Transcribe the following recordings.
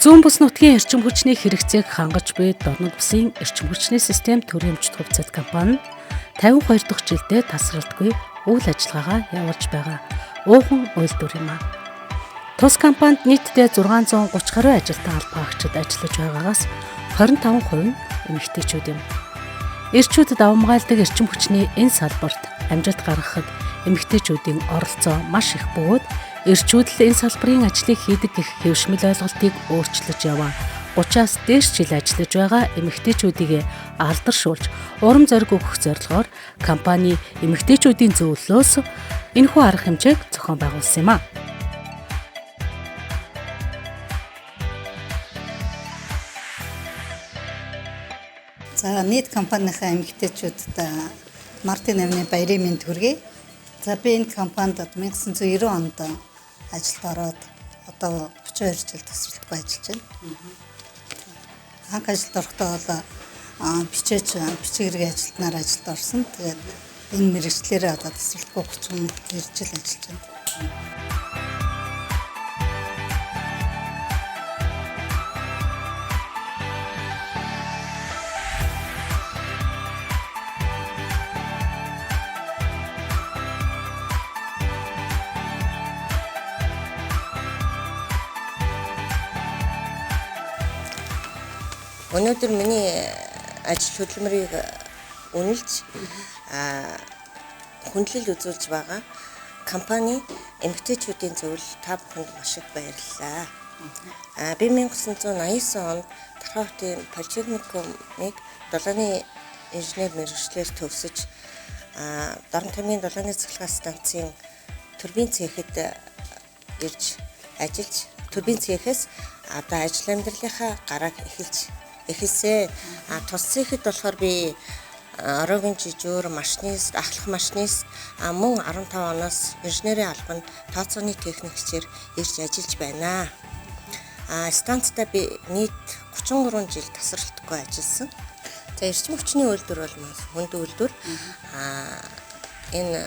Зүүн бүс нутгийн эрчим хүчний хэрэгцээг хангаж буй Дорнод бүсийн эрчим хүчний систем төрийн өмчт хувьцат компани 52 дахь жилдээ тасралтгүй үйл ажиллагаагаа явуулж байгаа уухан үйлдвэр юм а. Тус компанид нийтдээ 630 гаруй ажилтан албаагчид ажиллаж байгаагаас 25% нь эмэгтэйчүүд юм. Эрчүүдэд авамгаалдаг эрчим хүчний энэ салбарт амжилт гаргахад эмэгтэйчүүдийн оролцоо маш их бөгөөд эрчүүд л энэ салбарын ажлыг хийдэг гэх хэвшмэл ойлголтыг өөрчлөж яваа. 30-аас дээш жил ажиллаж байгаа эмэгтэйчүүдийг алдаршуулж, урам зориг өгөх зорилгоор компани эмэгтэйчүүдийн зөвлөлөөс энэхүү арга хэмжээг зохион байгуулсан юм а. За нийт компанийнхаа эмэгтэйчүүдэд Мартин авны баярын мэнд хүргэе. За би энэ компанид 1990 онд ажилд ороод одоо 32 жил тасралтгүй ажиллаж байна. Анх ажилд орохдоо бол бичгийн ажилтнаар ажилд орсон. Тэгээд энэ мэргэжлэрээ одоо тасралтгүй 32 жил ажиллаж байна. Өнөөдөр миний ажил хөдөлмөрийг үнэлж хүндлэл үзүүлж байгаа компани эмэгтэйчүүдийн зөвлөл та бүхэнд маш их баярлалаа. Би 1989 онд Тархаутын политехникумыг дулааны инженер мэргэжлэр төгсөж Дорн тамгийн дулааны цахилгаан станцын турбин цехэд ирж ажиллаж турбин цехээс одоо ажил амьдралынхаа гарааг эхэлсэн. Тус цэхэд болохоор би орогийн жижүүр, машинист, ахлах машинист мөн 15 оноос инженерийн албанд тооцооны техникчээр ирж ажиллаж байна. Станцтай би нийт 33 жил тасралтгүй ажилласан. За эрчим хүчний үйлдвэр бол хүнд үйлдвэр. Энэ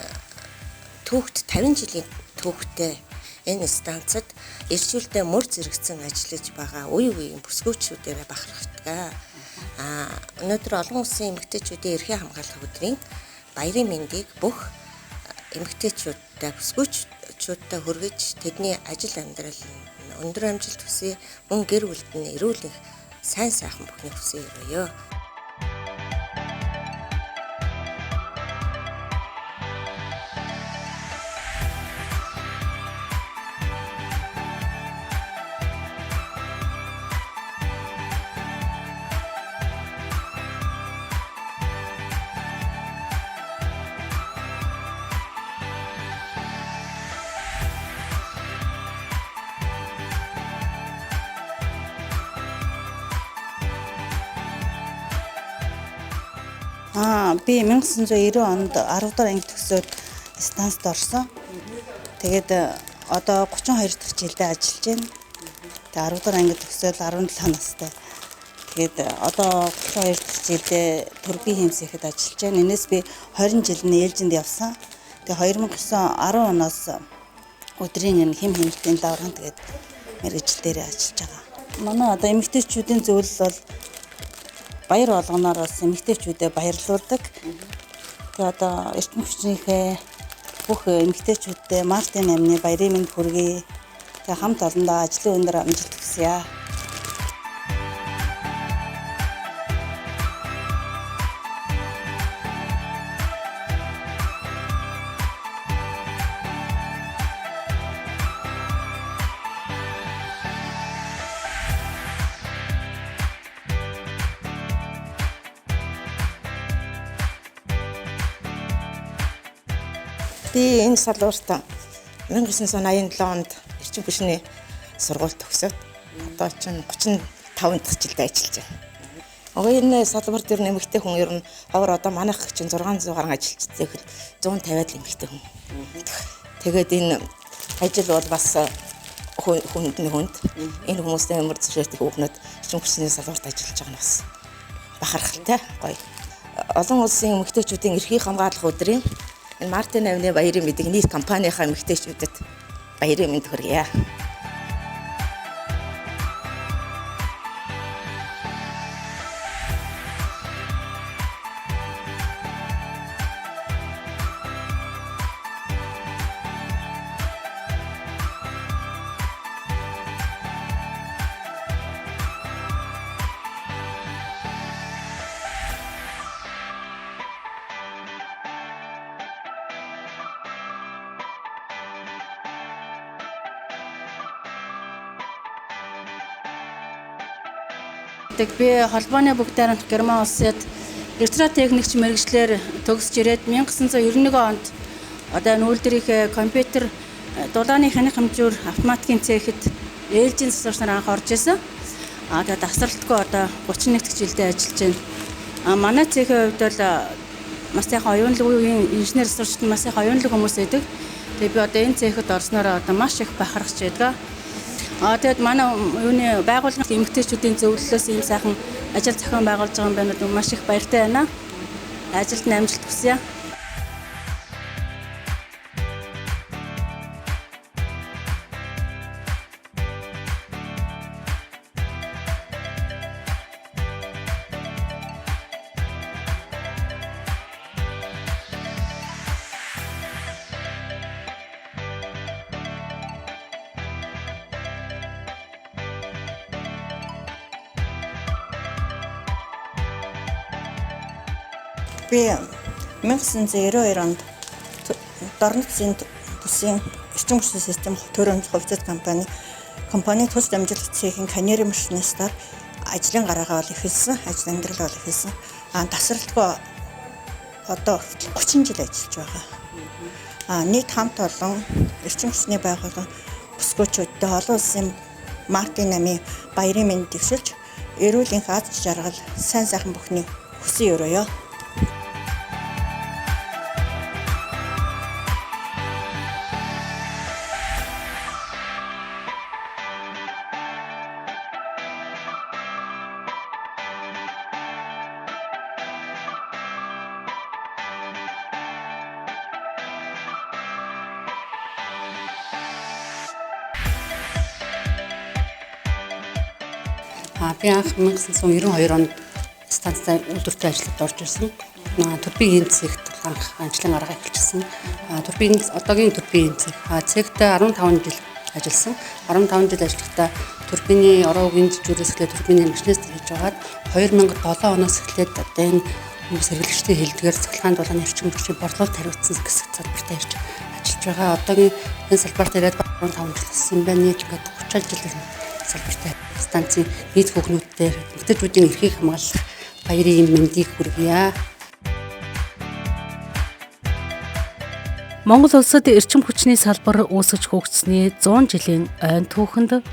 түүхт 50 жилийн түүхтэй энэ станцад эрчүүлдэ мөр зэрэгцэн ажиллаж байгаа үе үеийн бүсгүйчүүдээр бахархдаг. Өнөөдөр олон улсын эмэгтэйчүүдийн эрхийн хамгаалах өдрийн баярын мэндийг бүх эмэгтэйчүүдтэй бүсгүйчүүдтэй хүргэж тэдний ажил амьдрал өндөр амжилт хүсье, мөн гэр бүлд нь эрүүл сайн сайхан бүхний хүсье өрөөё. Би 1990 онд 10 дахь анги төгсөөд станцд орсон. Тэгээд одоо 32 дахь жилдээ ажиллаж байна. Тэгээд 10 дахь анги төгсөөд 17 настай. Тэгээд одоо 32 дахь жилдээ турбин хэмсэхэд ажиллаж байна. Энэс би 20 жил нээлжинд явсан. Тэгээд 2009 10 оноос өдрийн энэ хэм хэмжээний давран тэгээд мэргэжил дээр ажиллаж байгаа. Манай одоо эмэгтэйчүүдийн зөвлөл бол баяр болгоноор бас эмэгтэйчүүдэд баярлуулдаг. Тэгээ одоо эрчим хүчнийхээ бүх эмэгтэйчүүдэд Мартин амны баярын мэнд хүргэе. Тэгээ хамт олондоо ажлын өндөр амжилт хүсье. Би энэ салбарт 1987 онд эрчим хүчний сургууль төгсөөд одоо чинь 35 дахь жилдээ ажиллаж байна. Энэ салбар дээр нэмэгтэй хүн ер нь ховор одоо манайх чинь 600 гаруй ажилчдыг 150-аад л нэмэгтэй хүн. Тэгээд энэ ажил бол бас хүнд. Энэ хүмүүстэй ямар зөвшөөрөлтэй хүүхнүүд эрчим хүчний салбарт ажиллаж байгаа нь бас бахархалтай гоё. Олон улсын эмэгтэйчүүдийн эрхийг хамгаалах өдрийн энэ Мартин авны баярын мэндийг нийт компанийнхаа эмэгтэйчүүдэд баярын мэнд хүргье. байдаг. Би холбооны бүгд найрамдах Герман улсад электротехникч мэргэжлэр төгсөж ирээд 1991 онд одоо энэ үйлдвэрийнхээ компьютер дулааны ханих хэмжүүр автоматикийн цехэд ээлжийн засварч нар анх орж исэн. Тэгээд тасралтгүй одоо 31 дэх жилдээ ажиллаж байна. Манай цехийн хувьд бол маш сайхан оюунлаг инженер засварчид маш сайхан оюунлаг хүмүүс байдаг. Тэгээд би одоо энэ цехэд орсноор одоо маш их бахархаж байдаг. Тэгээд манай юуны байгууллагын эмэгтэйчүүдийн зөвлөлөөс ийм сайхан ажил зохион байгуулж байгаа юм байна. Маш их баяртай байна. Ажилд амжилт хүсье. Би 1992 онд Дорнод Бүсийн эрчим хүчний систем төрөмж хувьцат компани тус дамжуулалт цехийн канери машинистаар ажлын гараагаа бол эхэлсэн, ажил амьдрал бол эхэлсэн. Тасралтгүй одоо 30 жил ажиллаж байгаа. Нийт хамт олон эрчим хүчний байгууллага бүсгүүчүүдтэй олон улсын Мартин намын баярын мэнд дэвшилж, эрүүлэнх аз жаргал, сайн сайхан бүхний хүсье өрөөё. Би анх 1992 онд станцтай үйлдвэртэй ажиллаад орж ирсэн. Турбигийн цэгт анх ажлын гараа эхэлчихсэн. Одоогийн турбигийн цэг. Цэгтээ 15 жил ажилласан. 15 жил ажиллахдаа турбины ороо үгийн жижүүрээс эхлээд турбины машинист хийж байгаад 2007 оноос эхлээд одоо энэ хүмүүс хэрэглэгчтэй хэлдгээр цахилгаан дулааны эрчим хүчний борлуулалт хариуцсан хэсэг салбарт ирж ажиллаж байгаа. Одоогийн энэ салбарт ирээд 15 жил болсон байна. Нийт ингээд 30 жил салбартай станцын нийт хүүхнүүдээр эмэгтэйчүүдийн эрхийг хамгаалах баярын мэндийг хүргье. Монгол улсад эрчим хүчний салбар үүсгэж хөгжсөний 100 жилийн ойн түүхэнд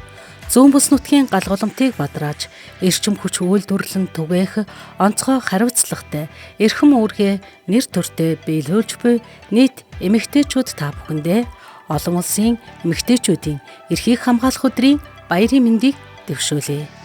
зүүн бүс нутгийн галгууламтыг бадрааж эрчим хүч үйлдвэрлэн түгээх онцгой хариуцлагатай эрхэм үүргээ нэр төртэй биелүүлж буй нийт эмэгтэйчүүд та бүхэндээ олон улсын эмэгтэйчүүдийн эрхийг хамгаалах өдрийн баярын мэндийг дэвшүүлье.